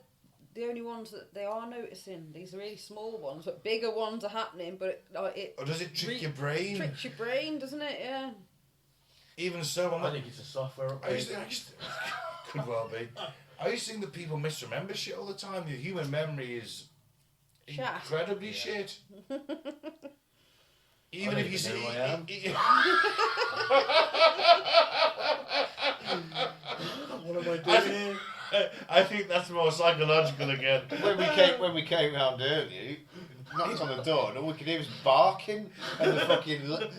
only ones that they are noticing. These are really small ones, but bigger ones are happening. But it Or does it trick your brain? tricks your brain, doesn't it? Yeah. Even so, I'm I not. think it's a software I used update. to, could well be. I used to think that people misremember shit all the time. The human memory is Shit. incredibly Yeah. shit. I Even don't if you even see. know who I am. What am I doing here? I think that's more psychological again. When we came round earlier, knocked on the door and all we could hear was barking and the fucking the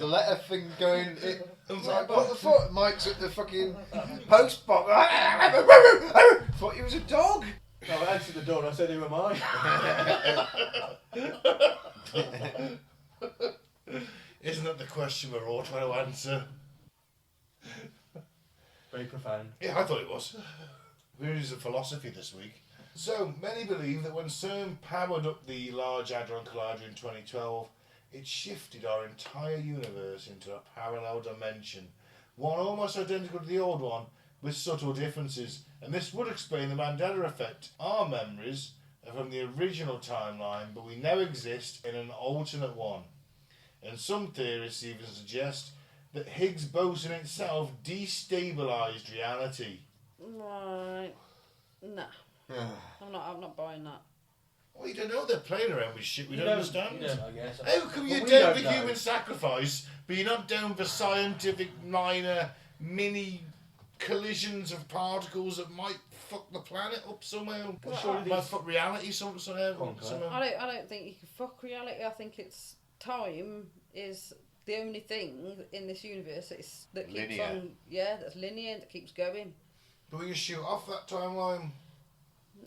letter thing going. It was like, what the fuck? Mike's at the fucking post box. Thought he was a dog. No, I answered the door and I said, who am I? Isn't that the question we're all trying to answer? Very profound. Yeah, I thought it was. Where is the philosophy this week? So, many believe that when CERN powered up the Large Hadron Collider in 2012, it shifted our entire universe into a parallel dimension, one almost identical to the old one, with subtle differences, and this would explain the Mandela effect. Our memories are from the original timeline, but we now exist in an alternate one. And some theorists even suggest that Higgs boson itself destabilised reality. Right. No. I'm not buying that. Well, you don't know, they're playing around with shit we don't understand. You don't, I guess. How come But you're we down don't for know. human sacrifice, but you're not down for scientific minor mini collisions of particles that might fuck the planet up somehow? Well, Surely might fuck reality somehow. Come on, Clair. somehow. I don't think you can fuck reality. I think it's time is the only thing in this universe that keeps Linear. on. Yeah, that's linear. That keeps going. But we can shoot off that timeline.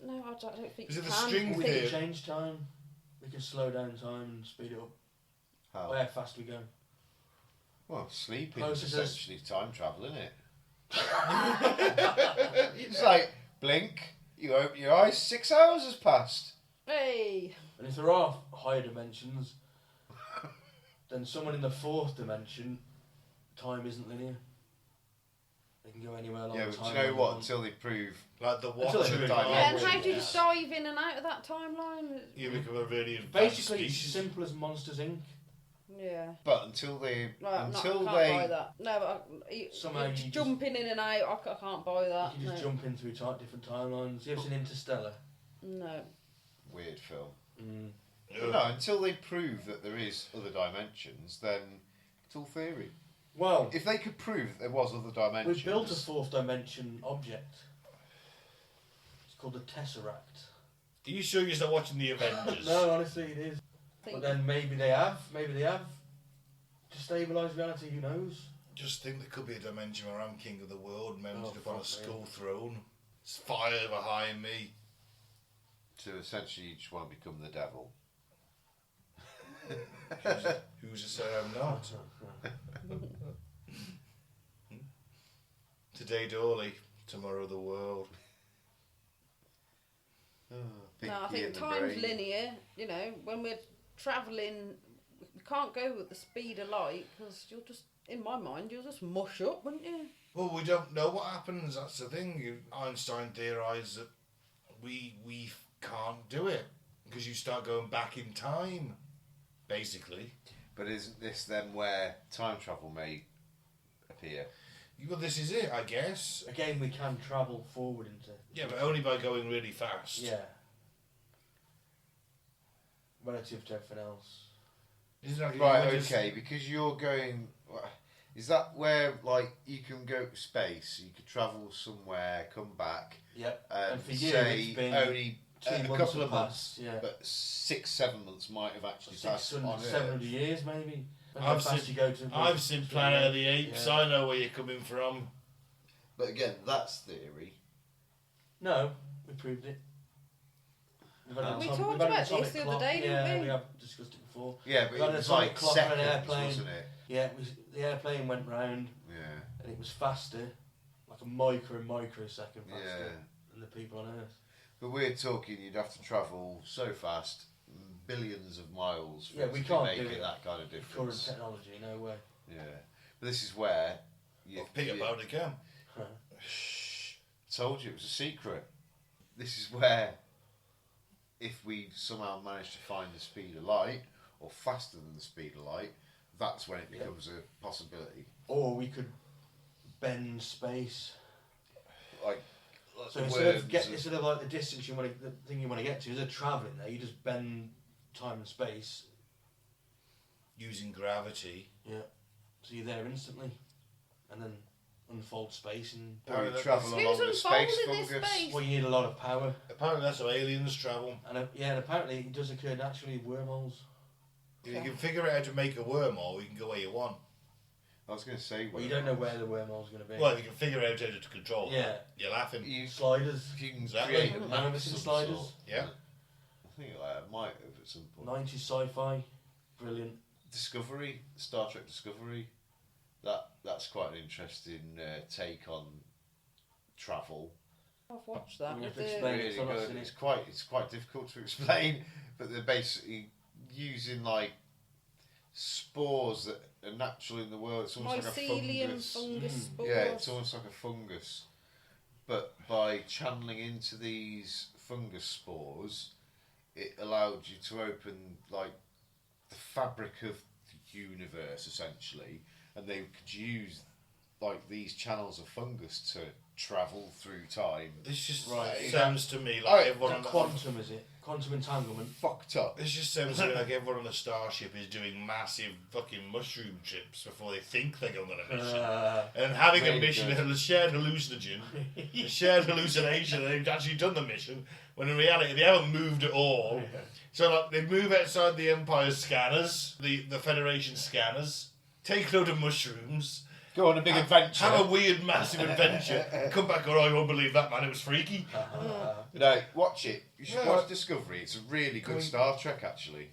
No, I don't think Is you it the can. string I We think- theory? can change time. We can slow down time and speed it up. How? How fast we go. Well, sleeping Close is as- essentially time travel, isn't it? It's like, blink, you open your eyes, 6 hours has passed. Hey. And if there are higher dimensions, then someone in the fourth dimension, time isn't linear. They can go anywhere along Yeah, the but do time. you know what? Until they prove Like the Until Watcher they in die. Yeah, and Marvel. how do you Yeah. dive in and out of that timeline? You become a really advanced Basically, it's species. simple as Monsters Inc. Yeah. but until they Right, I until can't they buy that. No, but Somehow you're you just just- jumping in and out. I can't buy that. You can just no. jump in through different timelines. You ever seen Interstellar? No. weird film. Mm. Ugh. No, until they prove that there is other dimensions, then it's all theory. Well, If they could prove that there was other dimensions, we've built a fourth dimension object. It's called the Tesseract. Are you sure you're not watching the Avengers? No, honestly, it is. Think, But then maybe they have destabilised reality. Who knows? Just think there could be a dimension where I'm king of the world, mounted Oh, upon a fuck me. skull throne. It's fire behind me. so essentially you just want to become the devil. Who's to say I'm not? Today Dolly, tomorrow the world. Pinky no, I in think the time's brain. linear. You know, when we're travelling, we can't go at the speed of light because you'll just, in my mind, you'll just mush up, wouldn't you? Well, we don't know what happens. That's the thing. Einstein theorised that we can't do it because you start going back in time, basically. But isn't this then where time travel may appear? Well, this is it, I guess. Again, we can travel forward into. Yeah, but only by going really fast. Yeah. Relative to everything else. Isn't that Right, you just- okay, because you're going... Is that where, like, you can go to space, you could travel somewhere, come back, Yep. and And for you, say it's been only 2 a months couple have of months, passed, yeah. but 6-7 months might have actually passed on 600, Earth. 700 years maybe. Depends I've how fast seen- you go to. I've seen Planet of the Apes. Yeah. I know where you're coming from. But again, that's theory. No, we proved it. We've had We an talked we've had an about this atomic the other clock. day, didn't Yeah, we? we have discussed it before. Yeah, but We had it an was atomic like clock on an seconds, airplane. wasn't it? Yeah, the airplane went round Yeah. and it was faster, like a microsecond faster Yeah. than the people on Earth. But we're talking you'd have to travel so fast, billions of miles for Yeah, it we to can't make do it it that kind of Current difference. technology, no way. Yeah. But this is where you, Well, Peter you- Powder can. Shh. Told you it was a secret. This is where, if we somehow manage to find the speed of light, or faster than the speed of light, that's when it becomes a possibility. Or we could bend space. Like So the instead of like the distance the thing you want to get to, instead of travelling there, you just bend time and space. Using gravity. Yeah. So you're there instantly, and then unfold space and. Or you travel along the space fungus. Well, you need a lot of power. Apparently that's how aliens travel. And and apparently it does occur naturally in wormholes. If you can figure out how to make a wormhole, you can go where you want. I was going to say... Well, you don't know where the wormhole's going to be. Well, if you can figure out how to control Yeah. it, you're laughing. Sliders. If you can Exactly. create a map of Magnificent some sliders. sort. Yeah. I think I might have at some point. 90s sci-fi. Brilliant. Discovery, Star Trek Discovery. That's quite an interesting take on travel. I've watched that. We have to With the- explain. Really it's not us, good. is It's quite difficult to explain, but they're basically using like spores that are natural in the world. It's almost like a Mycelium fungus. spores. Yeah, it's almost like a fungus. But by channeling into these fungus spores, it allowed you to open like the fabric of the universe essentially, and they could use like these channels of fungus to travel through time. This just Right. sounds to me like Alright, everyone on Quantum, is it? Quantum entanglement. Fucked up. This just sounds to me like everyone on the starship is doing massive fucking mushroom trips before they think they're going on a mission. And having a Very mission, good. a shared hallucinogen, a shared hallucination, and they've actually done the mission, when in reality they haven't moved at all. So like they move outside the Empire's scanners, the Federation scanners, take a load of mushrooms, Go on a big adventure. have a weird massive adventure, and come back, oh, I won't believe that, man, it was freaky. No, watch it. You should Yeah. watch Discovery. It's a really good Star Trek, actually.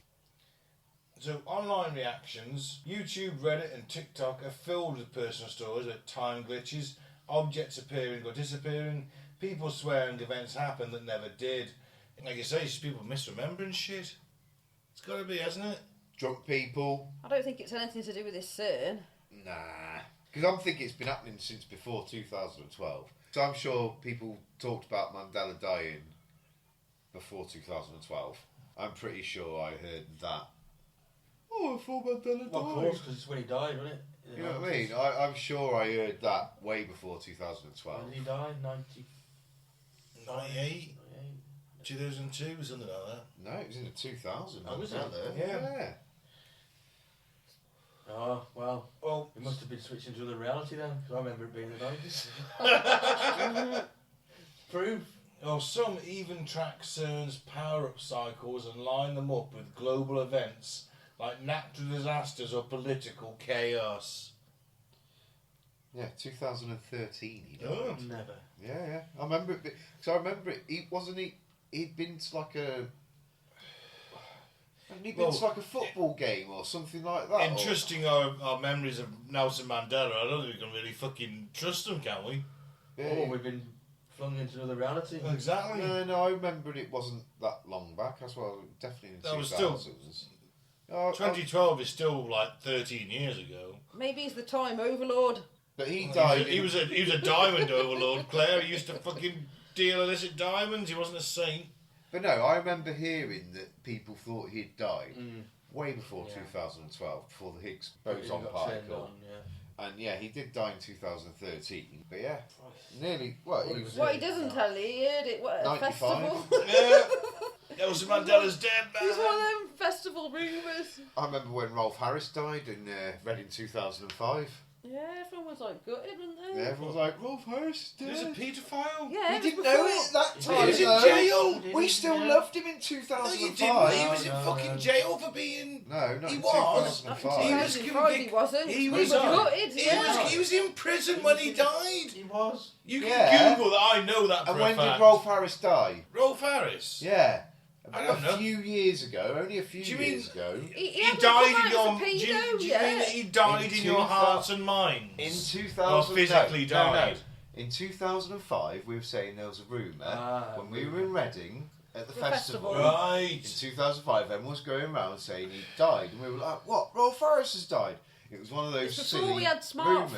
So online reactions, YouTube, Reddit and TikTok are filled with personal stories of time glitches, objects appearing or disappearing, people swearing events happened that never did. Like you say, it's just people misremembering shit. It's got to be, hasn't it? Drunk people. I don't think it's anything to do with this CERN. Nah. Because I'm thinking it's been happening since before 2012. So I'm sure people talked about Mandela dying before 2012. I'm pretty sure I heard that. Oh, I thought Mandela died. Well, of course, because it's when he died, wasn't it? In the You know what I 90s. mean? I'm sure I heard that way before 2012. When did he die? 90. 98, 2002, something like that. No, it was in the 2000s. Oh, was it? Mandela. Yeah. Oh, well. Well, It must have been switching to the reality then, because I remember it being the 90s. Proof. well, some even track CERN's power-up cycles and line them up with global events like natural disasters or political chaos. Yeah, 2013 he died. Oh. Never. Yeah. I remember it. So I remember it. He'd been to like a. Hadn't he been to like a football game or something like that? In trusting our memories of Nelson Mandela, I don't think we can really fucking trust him, can we? Oh, we've been flung into another reality. Exactly. No, I remember it wasn't that long back. That's why definitely in the That was 2000s. 2012 is still like 13 years ago. Maybe he's the time overlord. But he died. He was a diamond overlord, Claire. He used to fucking deal illicit diamonds. He wasn't a saint. But no, I remember hearing that people thought he'd died way before Yeah. 2012, before the Higgs But he boson got turned particle. on, yeah. And yeah, he did die in 2013. But yeah, nearly. What? He was What he doesn't tell you, he heard it at a 95. festival. Yeah. Nelson Mandela's dead, He's one of man. them festival rumours. I remember when Rolf Harris died in Reading 2005. Yeah, everyone was like gutted, wasn't they? Yeah, everyone was like, Rolf Harris is He was a dead. paedophile. Yeah, We it was didn't before. know it that He time. was in though. jail. We still Yeah. loved him in No, 2005. you didn't. He was in No, fucking no. jail for being. No, not He in was. 2005. He was Friday wasn't. He We was. were gutted, yeah. He was in prison when he died. He was. You can Yeah. Google that. I know that for And a when fact. did Rolf Harris die? Rolf Harris? Yeah. I don't know. A few years ago, only a few Do you mean- years ago. He He hadn't died come in your. out as a Do you, pedo do you yet. mean that he died in your 2000 hearts and minds? In 2000, Or physically no, died? In 2005, we were saying there was a rumour Ah, when we were in Reading at the The festival. festival. Right. In 2005, everyone was going around saying he died, and we were like, "What? Rolf Harris has died." It was one of those It's silly before we had rumours.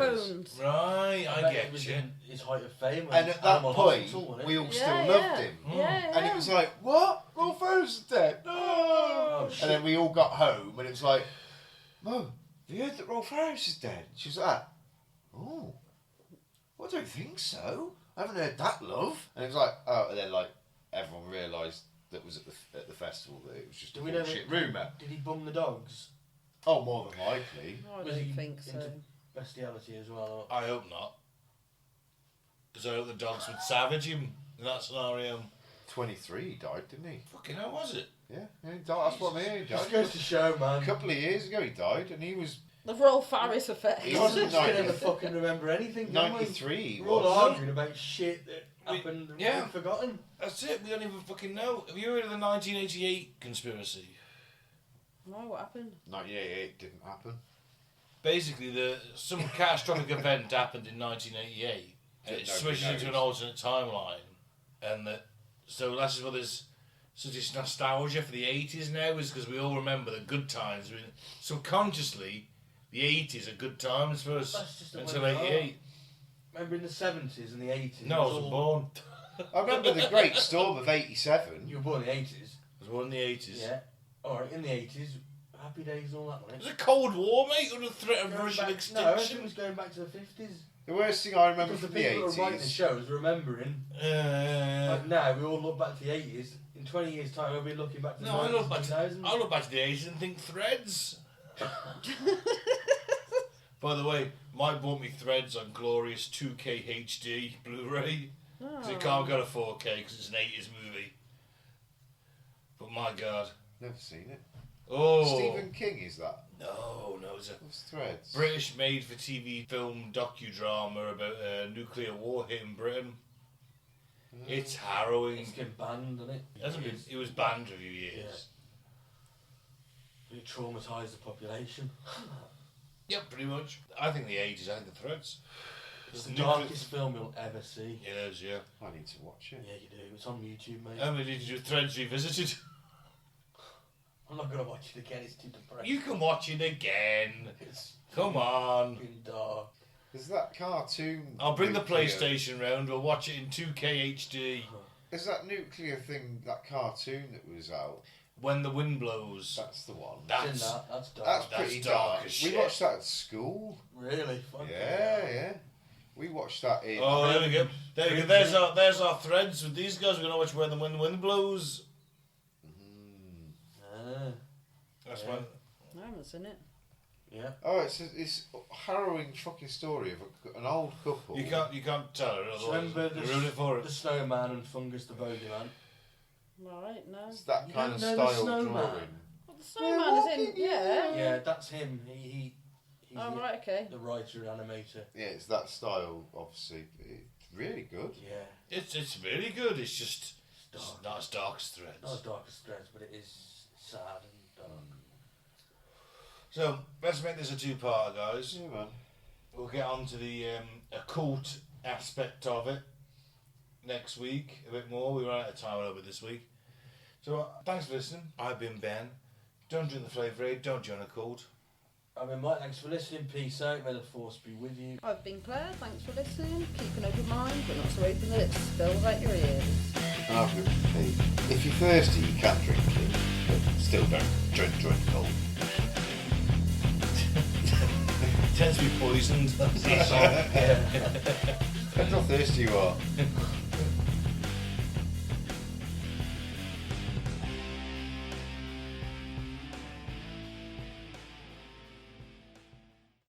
smartphones. Right, I bet get it was you. in his height of fame. And at that Animal point, Hospital, wasn't it? we all Yeah, still yeah. loved him. Yeah, And it was like, "What? Rolf Harris is dead? No!" Oh, and then we all got home, and it was like, "Mum, have you heard that Rolf Harris is dead? She was like, oh, well, I don't think so. I haven't heard that, love. And it was like, oh, and then like everyone realised that was at the festival that it was just a bullshit rumour. Did he bum the dogs? Oh, more than likely. I Was he don't think so. into bestiality as well? I hope not. Because I hope the dogs would savage him in that scenario. 23, he died, didn't he? Fucking hell, was it? Yeah, he died. That's what I mean. He Just died. goes to show, man. A couple of years ago, he died, and he was The Rolf Harris effect. He God, wasn't we can 90 never fucking remember anything, can we? 93. He We're all was. arguing about shit that happened and yeah. we've forgotten. That's it, we don't even fucking know. Have you heard of the 1988 conspiracy? No, what happened? 98 didn't happen. Basically, some catastrophic event happened in 1988. And it Nobody switches into knows. an alternate timeline. And so that's why there's such this nostalgia for the 80s now, is because we all remember the good times. Subconsciously, the 80s are good times for us That's just the until way they 88. Remember in the 70s and the 80s? No, I wasn't born. I remember the Great Storm of 87. You were born in the 80s? I was born in the 80s. Yeah. Alright, in the 80s, happy days and all that, It wasn't was it? a Cold War, mate, under the threat of Going Russian back- No, extinction. everything was going back to the 50s. The worst thing I remember Because the from the people who are writing the 80s. shows remembering. Like now, we all look back to the 80s. In 20 years' time, we'll be looking back to the No, I 90s look back and to, 2000s. I look back to the 80s and think Threads. By the way, Mike bought me Threads on glorious 2K HD Blu-ray. Because it can't go to 4K because it's an 80s movie. But my God. Never seen it. Oh. Stephen King is that? No, it's a What's Threads? British made-for-TV film docudrama about a nuclear war hit in Britain. It's harrowing. It's getting banned, isn't it? It was banned for a few years. It traumatised the population. Yeah, pretty much. I think the 80s, I think the Threads. It's the darkest film you'll ever see. It is, yeah. I need to watch it. Yeah, you do. It's on YouTube, mate. And we need to do Threads Revisited. I'm not going to watch it again. It's too depressing. You can watch it again. It's Come on. fucking dark. There's that cartoon. I'll bring the nuclear- PlayStation round. We'll watch it in 2K HD. There's that nuclear thing, that cartoon that was out. When the wind blows. That's the one. It's in That's that. That's dark. That's that's pretty dark dark. as We shit. watched that at school. really fucking Yeah. We watched that in. Oh, there we go. There we go. There's our Threads with these guys. We're gonna watch when the wind blows. Ah, That's Yeah. one. I haven't seen it. yeah. Oh, it's a harrowing fucking story of an old couple. You can't tell her. Otherwise Remember you ruin it for the her. snowman and Fungus the bogeyman? Right, no. It's that You kind don't of know the style snowman? drawing. Well, the snowman is in, yeah. Yeah, that's him. He's Oh, the, right, okay. the writer and animator. Yeah, it's that style, obviously. It's really good. Yeah. It's really good. It's just It's it's dark. not as dark as Threads. Not as dark as Threads, but it is sad and dark. So let's make this a two-parter, guys. Yeah, man. We'll get on to the occult aspect of it next week a bit more. We ran out of time a little bit this week. So thanks for listening. I've been Ben. Don't drink the Flavour Aid. Don't join a cult. I've been Mike, thanks for listening. Peace out. May the force be with you. I've been Claire, thanks for listening. Keep an open mind, but not so open that it spills out your ears. And I've been Pete. If you're thirsty, you can drink it, but still don't join cold. Tends to be poisoned. Yeah. Depends how thirsty you are.